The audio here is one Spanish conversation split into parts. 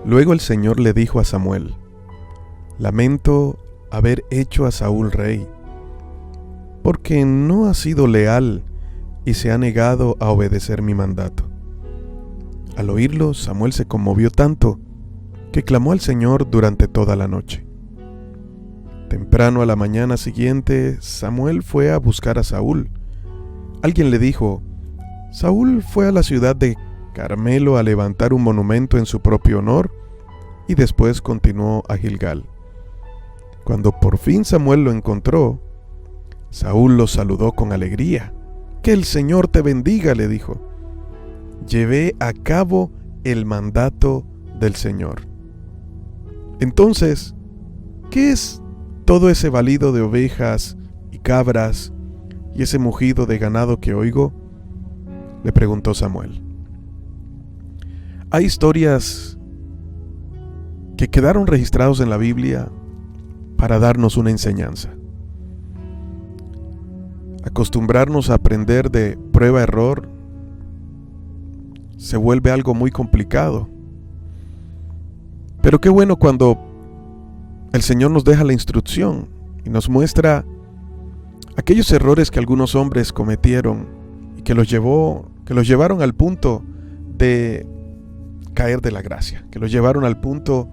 Luego el Señor le dijo a Samuel: Lamento haber hecho a Saúl rey, porque no ha sido leal y se ha negado a obedecer mi mandato. Al oírlo, Samuel se conmovió tanto que clamó al Señor durante toda la noche. Temprano a la mañana siguiente, Samuel fue a buscar a Saúl. Alguien le dijo: Saúl fue a la ciudad de Carmelo a levantar un monumento en su propio honor y después continuó a Gilgal. Cuando por fin Samuel lo encontró, Saúl lo saludó con alegría. «Que el Señor te bendiga», le dijo. «Llevé a cabo el mandato del Señor». Entonces, ¿qué es todo ese balido de ovejas y cabras y ese mugido de ganado que oigo?, le preguntó Samuel. Hay historias que quedaron registrados en la Biblia para darnos una enseñanza. Acostumbrarnos a aprender de prueba-error se vuelve algo muy complicado. Pero qué bueno cuando el Señor nos deja la instrucción y nos muestra aquellos errores que algunos hombres cometieron y que los llevaron al punto de caer de la gracia, que los llevaron al punto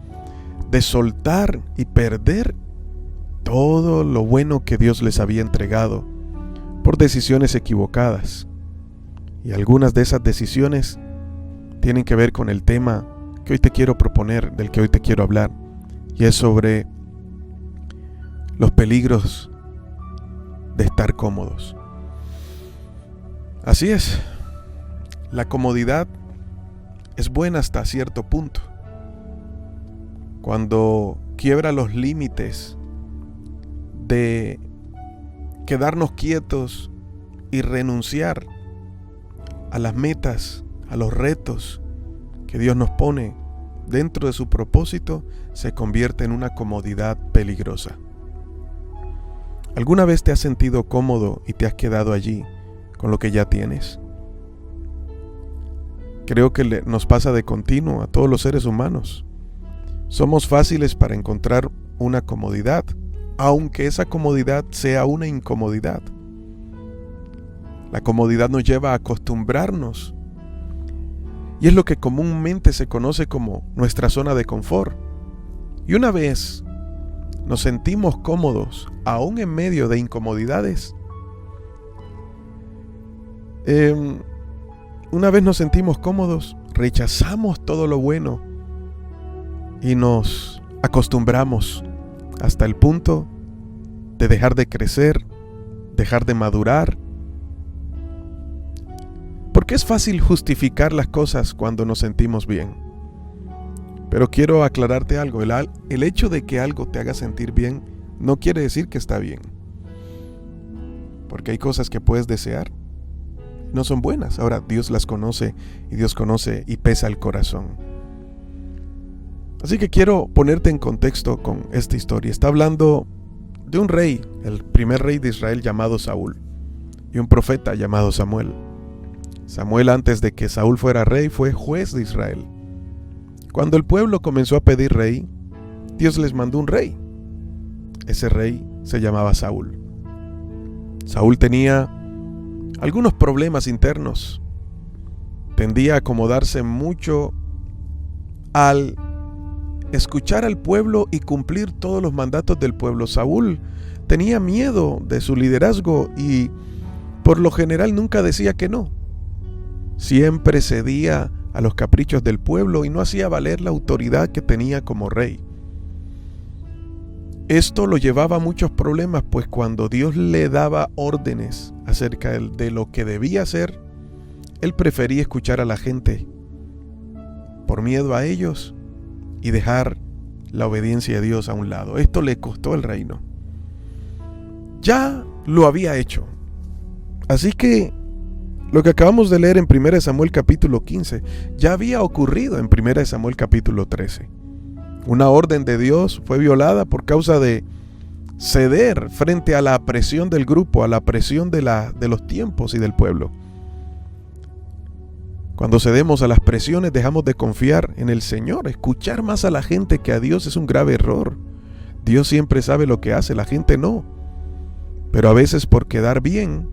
de soltar y perder todo lo bueno que Dios les había entregado por decisiones equivocadas. Y algunas de esas decisiones tienen que ver con el tema que hoy te quiero proponer, del que hoy te quiero hablar, y es sobre los peligros de estar cómodos. Así es, la comodidad es buena hasta cierto punto. Cuando quiebra los límites de quedarnos quietos y renunciar a las metas, a los retos que Dios nos pone dentro de su propósito, se convierte en una comodidad peligrosa. ¿Alguna vez te has sentido cómodo y te has quedado allí con lo que ya tienes? Creo que nos pasa de continuo a todos los seres humanos. Somos fáciles para encontrar una comodidad, aunque esa comodidad sea una incomodidad. La comodidad nos lleva a acostumbrarnos y es lo que comúnmente se conoce como nuestra zona de confort. Y una vez nos sentimos cómodos, aún en medio de incomodidades, una vez nos sentimos cómodos, rechazamos todo lo bueno y nos acostumbramos hasta el punto de dejar de crecer, dejar de madurar. Porque es fácil justificar las cosas cuando nos sentimos bien. Pero quiero aclararte algo, el hecho de que algo te haga sentir bien no quiere decir que está bien. Porque hay cosas que puedes desear, no son buenas. Ahora Dios las conoce y Dios conoce y pesa el corazón. Así que quiero ponerte en contexto con esta historia. Está hablando de un rey, el primer rey de Israel llamado Saúl, y un profeta llamado Samuel. Samuel, antes de que Saúl fuera rey, fue juez de Israel. Cuando el pueblo comenzó a pedir rey, Dios les mandó un rey. Ese rey se llamaba Saúl. Saúl tenía algunos problemas internos. Tendía a acomodarse mucho al escuchar al pueblo y cumplir todos los mandatos del pueblo. Saúl tenía miedo de su liderazgo y por lo general nunca decía que no. Siempre cedía a los caprichos del pueblo y no hacía valer la autoridad que tenía como rey. Esto lo llevaba a muchos problemas, pues cuando Dios le daba órdenes acerca de lo que debía hacer, él prefería escuchar a la gente por miedo a ellos y dejar la obediencia a Dios a un lado. Esto le costó el reino. Ya lo había hecho. Así que lo que acabamos de leer en 1 Samuel capítulo 15 ya había ocurrido en 1 Samuel capítulo 13. Una orden de Dios fue violada por causa de ceder frente a la presión del grupo, a la presión de los tiempos y del pueblo. Cuando cedemos a las presiones, dejamos de confiar en el Señor. Escuchar más a la gente que a Dios es un grave error. Dios siempre sabe lo que hace, la gente no. Pero a veces, por quedar bien,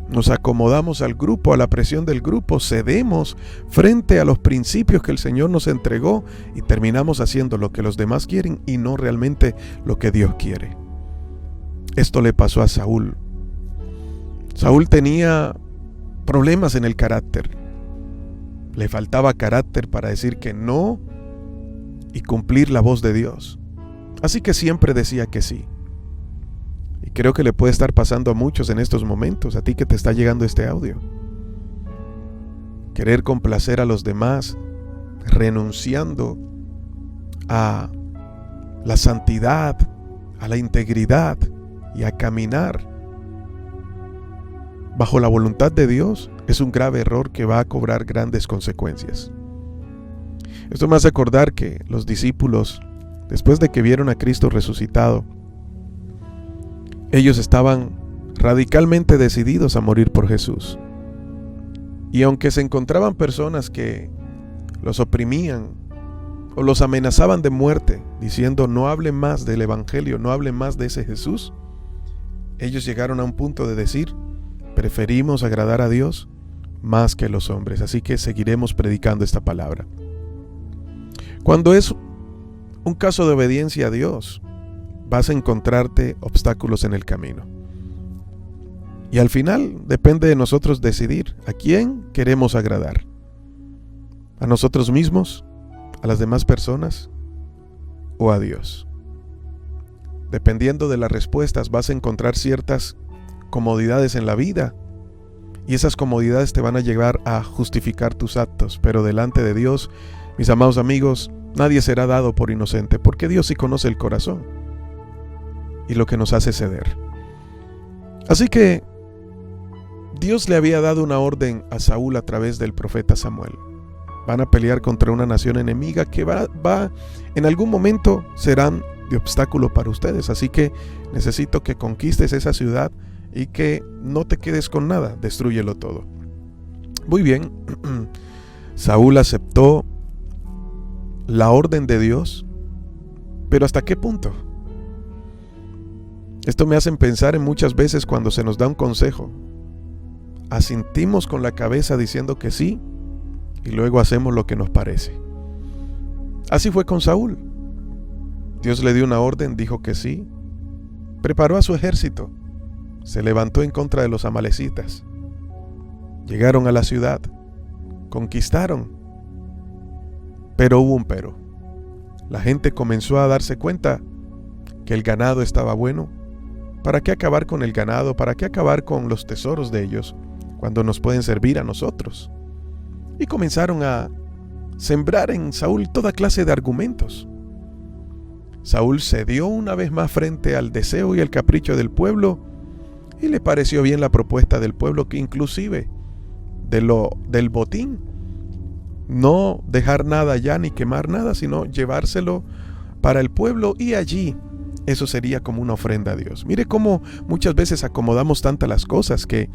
nos acomodamos al grupo, a la presión del grupo, cedemos frente a los principios que el Señor nos entregó y terminamos haciendo lo que los demás quieren y no realmente lo que Dios quiere. Esto le pasó a Saúl. Saúl tenía problemas en el carácter. Le faltaba carácter para decir que no y cumplir la voz de Dios. Así que siempre decía que sí. Y creo que le puede estar pasando a muchos en estos momentos, a ti que te está llegando este audio. Querer complacer a los demás, renunciando a la santidad, a la integridad y a caminar bajo la voluntad de Dios, es un grave error que va a cobrar grandes consecuencias. Esto me hace acordar que los discípulos, después de que vieron a Cristo resucitado, ellos estaban radicalmente decididos a morir por Jesús. Y aunque se encontraban personas que los oprimían o los amenazaban de muerte, diciendo no hablen más del Evangelio, no hablen más de ese Jesús, ellos llegaron a un punto de decir, preferimos agradar a Dios más que a los hombres, así que seguiremos predicando esta palabra. Cuando es un caso de obediencia a Dios, vas a encontrarte obstáculos en el camino. Y al final depende de nosotros decidir a quién queremos agradar. ¿A nosotros mismos? ¿A las demás personas? ¿O a Dios? Dependiendo de las respuestas vas a encontrar ciertas comodidades en la vida. Y esas comodidades te van a llevar a justificar tus actos. Pero delante de Dios, mis amados amigos, nadie será dado por inocente, porque Dios sí conoce el corazón y lo que nos hace ceder. Así que Dios le había dado una orden a Saúl a través del profeta Samuel. Van a pelear contra una nación enemiga que va en algún momento serán de obstáculo para ustedes. Así que necesito que conquistes esa ciudad y que no te quedes con nada, destrúyelo todo. Muy bien, Saúl aceptó la orden de Dios, pero ¿hasta qué punto? Esto me hace pensar en muchas veces cuando se nos da un consejo. Asentimos con la cabeza diciendo que sí y luego hacemos lo que nos parece. Así fue con Saúl. Dios le dio una orden, dijo que sí, preparó a su ejército, se levantó en contra de los amalecitas. Llegaron a la ciudad, conquistaron, pero hubo un pero. La gente comenzó a darse cuenta que el ganado estaba bueno. ¿Para qué acabar con el ganado? ¿Para qué acabar con los tesoros de ellos cuando nos pueden servir a nosotros? Y comenzaron a sembrar en Saúl toda clase de argumentos. Saúl cedió una vez más frente al deseo y al capricho del pueblo y le pareció bien la propuesta del pueblo, que inclusive del botín, no dejar nada ya ni quemar nada, sino llevárselo para el pueblo y allí eso sería como una ofrenda a Dios. Mire cómo muchas veces acomodamos tantas las cosas que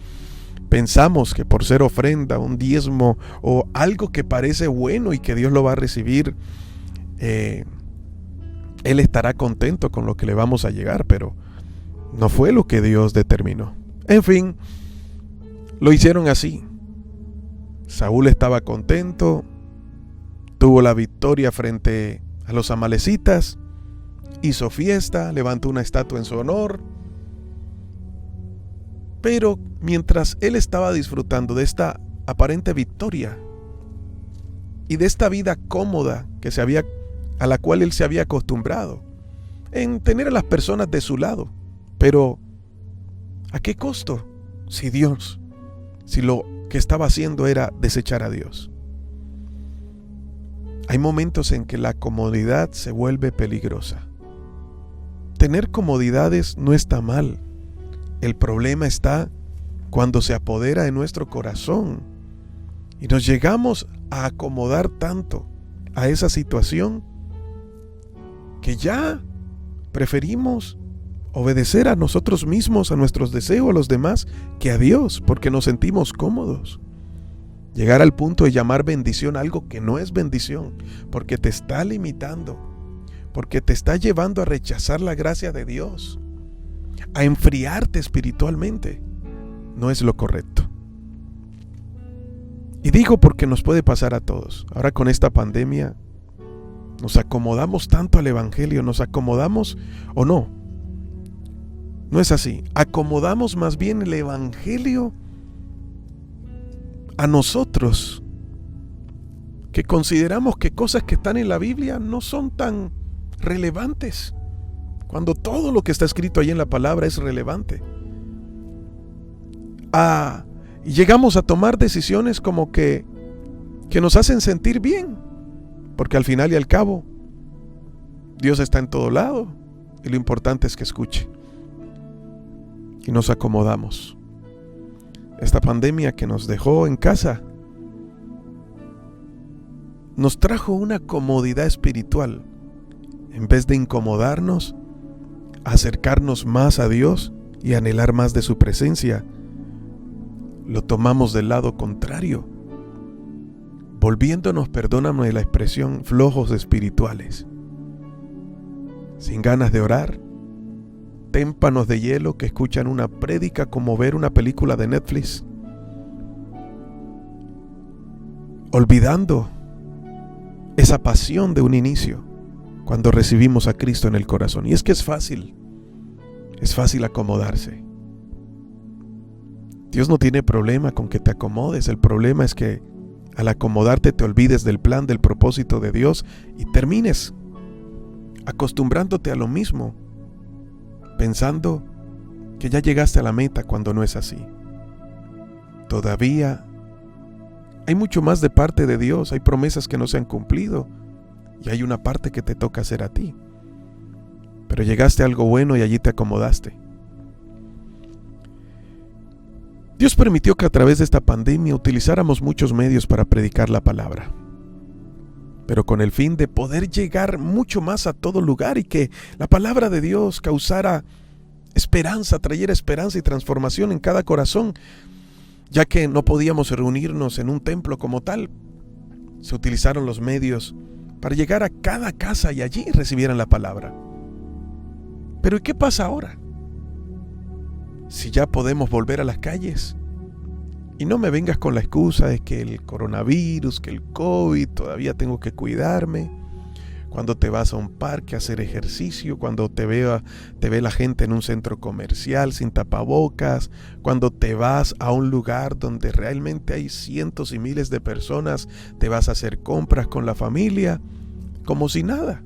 pensamos que por ser ofrenda, un diezmo o algo que parece bueno y que Dios lo va a recibir, Él estará contento con lo que le vamos a llegar, pero no fue lo que Dios determinó. En fin, lo hicieron así. Saúl estaba contento, tuvo la victoria frente a los amalecitas, hizo fiesta, levantó una estatua en su honor. Pero mientras él estaba disfrutando de esta aparente victoria y de esta vida cómoda a la cual él se había acostumbrado, en tener a las personas de su lado, pero ¿a qué costo? Si lo que estaba haciendo era desechar a Dios. Hay momentos en que la comodidad se vuelve peligrosa. Tener comodidades no está mal. El problema está cuando se apodera de nuestro corazón y nos llegamos a acomodar tanto a esa situación que ya preferimos obedecer a nosotros mismos, a nuestros deseos, a los demás, que a Dios, porque nos sentimos cómodos. Llegar al punto de llamar bendición algo que no es bendición, porque te está limitando, porque te está llevando a rechazar la gracia de Dios, a enfriarte espiritualmente, no es lo correcto. Y digo porque nos puede pasar a todos. Ahora con esta pandemia nos acomodamos tanto al evangelio, nos acomodamos o no. No es así. Acomodamos más bien el evangelio a nosotros, que consideramos que cosas que están en la Biblia no son tan relevantes, cuando todo lo que está escrito ahí en la palabra es relevante. Y llegamos a tomar decisiones como que nos hacen sentir bien, porque al final y al cabo Dios está en todo lado y lo importante es que escuche. Y nos acomodamos. Esta pandemia que nos dejó en casa nos trajo una comodidad espiritual. En vez de incomodarnos, acercarnos más a Dios y anhelar más de su presencia, lo tomamos del lado contrario, volviéndonos, perdóname la expresión, flojos espirituales, sin ganas de orar, témpanos de hielo que escuchan una prédica como ver una película de Netflix, olvidando esa pasión de un inicio cuando recibimos a Cristo en el corazón. Y es que es fácil acomodarse. Dios no tiene problema con que te acomodes, el problema es que al acomodarte te olvides del plan, del propósito de Dios y termines acostumbrándote a lo mismo, pensando que ya llegaste a la meta cuando no es así. Todavía hay mucho más de parte de Dios, hay promesas que no se han cumplido y hay una parte que te toca hacer a ti. Pero llegaste a algo bueno y allí te acomodaste. Dios permitió que a través de esta pandemia utilizáramos muchos medios para predicar la palabra, pero con el fin de poder llegar mucho más a todo lugar y que la palabra de Dios causara esperanza, trayera esperanza y transformación en cada corazón. Ya que no podíamos reunirnos en un templo como tal, se utilizaron los medios para llegar a cada casa y allí recibieran la palabra. Pero ¿y qué pasa ahora? Si ya podemos volver a las calles. Y no me vengas con la excusa de que el coronavirus, que el COVID, todavía tengo que cuidarme. Cuando te vas a un parque a hacer ejercicio, cuando te ve la gente en un centro comercial sin tapabocas, cuando te vas a un lugar donde realmente hay cientos y miles de personas, te vas a hacer compras con la familia, como si nada.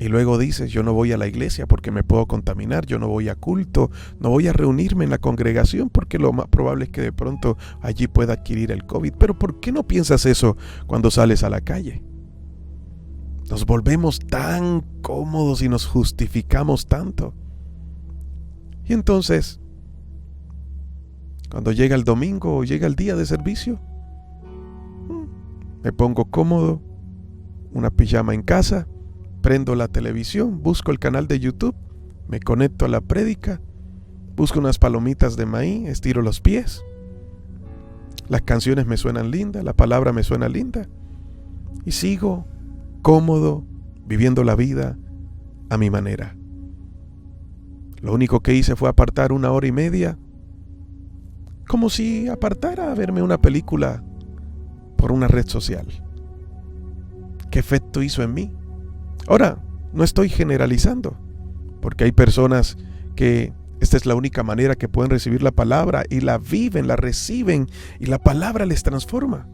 Y luego dices, yo no voy a la iglesia porque me puedo contaminar, yo no voy a culto, no voy a reunirme en la congregación porque lo más probable es que de pronto allí pueda adquirir el COVID. Pero ¿por qué no piensas eso cuando sales a la calle? Nos volvemos tan cómodos y nos justificamos tanto. Y entonces, cuando llega el domingo o llega el día de servicio, me pongo cómodo, una pijama en casa, prendo la televisión, busco el canal de YouTube, me conecto a la prédica, busco unas palomitas de maíz, estiro los pies, las canciones me suenan lindas, la palabra me suena linda y sigo cómodo, viviendo la vida a mi manera. Lo único que hice fue apartar 1 hora y media, como si apartara a verme una película por una red social. ¿Qué efecto hizo en mí? Ahora, no estoy generalizando, porque hay personas que esta es la única manera que pueden recibir la palabra y la viven, la reciben y la palabra les transforma.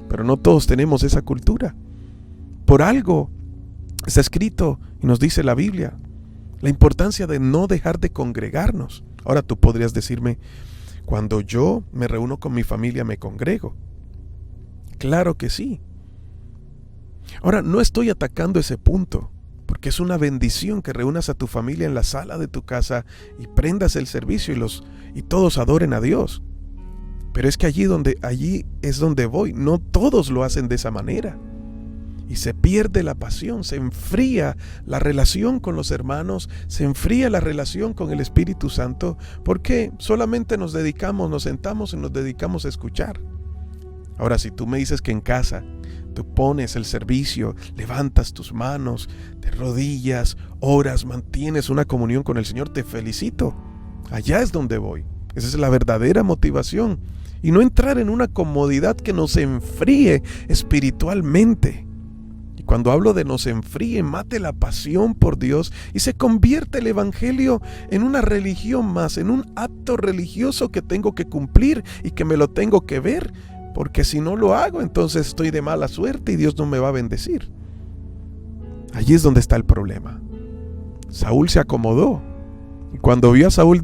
Pero no todos tenemos esa cultura. Por algo está escrito y nos dice la Biblia la importancia de no dejar de congregarnos. Ahora tú podrías decirme, cuando yo me reúno con mi familia me congrego. Claro que sí. Ahora, no estoy atacando ese punto, porque es una bendición que reúnas a tu familia en la sala de tu casa y prendas el servicio y todos adoren a Dios. Pero es que allí es donde voy, no todos lo hacen de esa manera. y se pierde la pasión, se enfría la relación con los hermanos, se enfría la relación con el Espíritu Santo, porque solamente nos sentamos y nos dedicamos a escuchar. Ahora, si tú me dices que en casa tú pones el servicio, levantas tus manos, te rodillas, oras, mantienes una comunión con el Señor, te felicito. Allá es donde voy. Esa es la verdadera motivación. Y no entrar en una comodidad que nos enfríe espiritualmente. Y cuando hablo de nos enfríe, mate la pasión por Dios y se convierte el evangelio en una religión más, en un acto religioso que tengo que cumplir y que me lo tengo que ver, porque si no lo hago, entonces estoy de mala suerte y Dios no me va a bendecir. Allí es donde está el problema. Saúl se acomodó. Y cuando vio a Saúl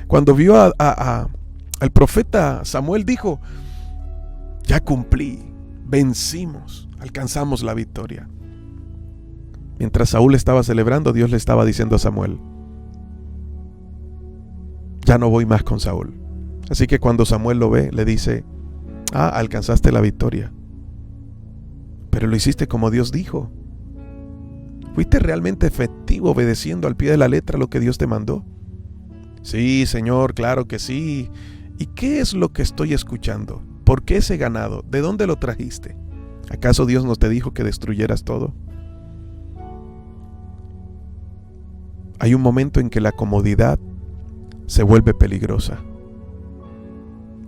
cuando vio al profeta Samuel dijo: ya cumplí, vencimos, alcanzamos la victoria. Mientras Saúl estaba celebrando, Dios le estaba diciendo a Samuel: ya no voy más con Saúl. Así que cuando Samuel lo ve, le dice: alcanzaste la victoria, pero lo hiciste como Dios dijo. ¿Fuiste realmente efectivo obedeciendo al pie de la letra lo que Dios te mandó? Sí, Señor, claro que sí. ¿Y qué es lo que estoy escuchando? ¿Por qué ese ganado? ¿De dónde lo trajiste? ¿Acaso Dios no te dijo que destruyeras todo? Hay un momento en que la comodidad se vuelve peligrosa.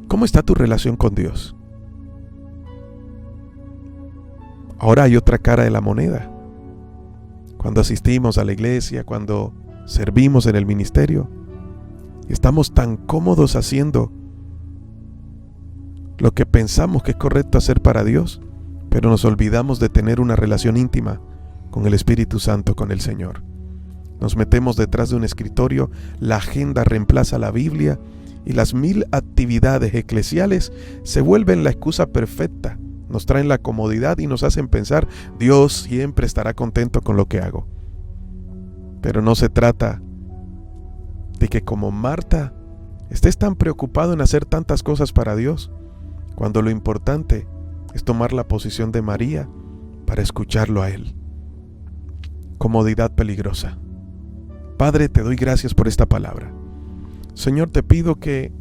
¿Cómo está tu relación con Dios? Ahora hay otra cara de la moneda. Cuando asistimos a la iglesia, cuando servimos en el ministerio, estamos tan cómodos haciendo lo que pensamos que es correcto hacer para Dios, pero nos olvidamos de tener una relación íntima con el Espíritu Santo, con el Señor. Nos metemos detrás de un escritorio, la agenda reemplaza la Biblia y las 1000 actividades eclesiales se vuelven la excusa perfecta. Nos traen la comodidad y nos hacen pensar: Dios siempre estará contento con lo que hago. Pero no se trata de que, como Marta, estés tan preocupado en hacer tantas cosas para Dios, cuando lo importante es tomar la posición de María para escucharlo a Él. Comodidad peligrosa. Padre, te doy gracias por esta palabra. Señor, te pido que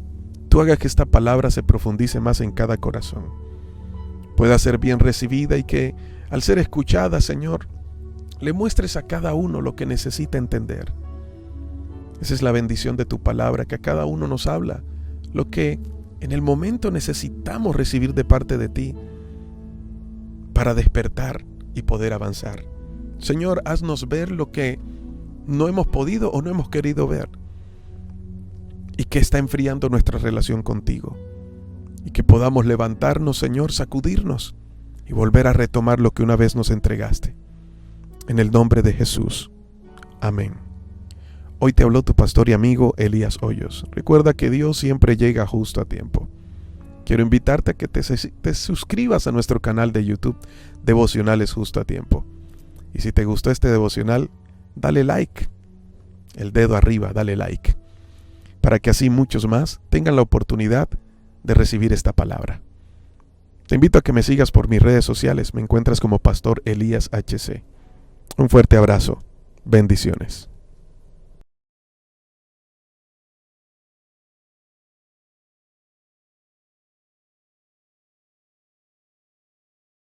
tú hagas que esta palabra se profundice más en cada corazón, pueda ser bien recibida y que, al ser escuchada, Señor, le muestres a cada uno lo que necesita entender. Esa es la bendición de tu palabra, que a cada uno nos habla lo que en el momento necesitamos recibir de parte de ti para despertar y poder avanzar. Señor, haznos ver lo que no hemos podido o no hemos querido ver y que está enfriando nuestra relación contigo. Y que podamos levantarnos, Señor, sacudirnos y volver a retomar lo que una vez nos entregaste. En el nombre de Jesús. Amén. Hoy te habló tu pastor y amigo Elías Hoyos. Recuerda que Dios siempre llega justo a tiempo. Quiero invitarte a que te suscribas a nuestro canal de YouTube, Devocionales Justo a Tiempo. Y si te gustó este devocional, dale like. El dedo arriba, dale like. Para que así muchos más tengan la oportunidad de recibir esta palabra. Te invito a que me sigas por mis redes sociales. Me encuentras como Pastor Elías HC. Un fuerte abrazo. Bendiciones.